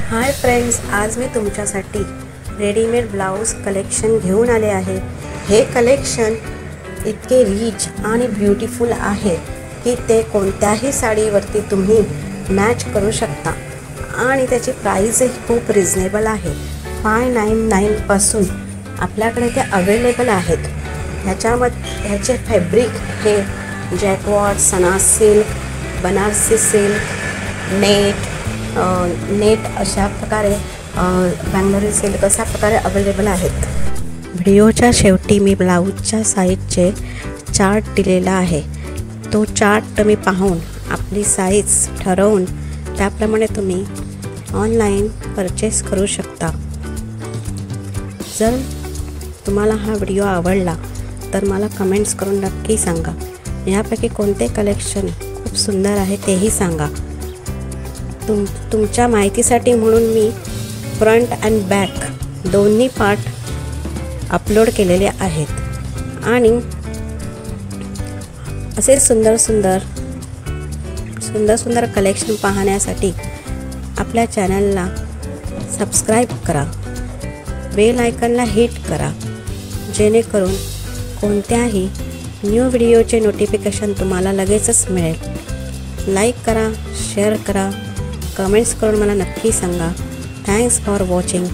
Hi friends, आज मी तुमच्यासाठी readymade blouse collection घेऊन आले आहे। हे कलेक्शन इतके रिच आणि ब्युटिफुल आहे की ते कोणत्याही साडीवरती तुम्ही मॅच करू शकता आणि त्याची प्राइसही खूप रिजनेबल आहे। 599 पासून आपल्याकडे ते अवेलेबल आहेत। ह्याचे फॅब्रिक हे जॅकवार्ड, सना सिल्क, बनारसी सिल्क, नेट अशा प्रकारे बँगलोरी सिल्क अशा प्रकारे अवेलेबल आहेत। व्हिडिओच्या शेवटी मी ब्लाऊजच्या साईजचे चार्ट दिलेला आहे। तो चार्ट तुम्ही पाहून आपली साईज ठरवून त्याप्रमाणे तुम्ही ऑनलाईन परचेस करू शकता। जर तुम्हाला हा व्हिडिओ आवडला तर मला कमेंट्स करून नक्की सांगा। यापैकी कोणते कलेक्शन खूप सुंदर आहे तेही सांगा। तुमच्या माहितीसाठी म्हणून मी फ्रंट अँड बॅक दोन्ही पार्ट अपलोड केलेले आहेत आणि असे सुंदर कलेक्शन पाहण्यासाठी आपल्या चॅनलला सबस्क्राईब करा, बेल आयकॉनला हिट करा, जेणेकरून कोणत्याही न्यू व्हिडिओचे नोटिफिकेशन तुम्हाला लगेचच मिळेल। लाईक करा, शेअर करा, कमेंट्स करून मला नक्की सांगा। Thanks for watching.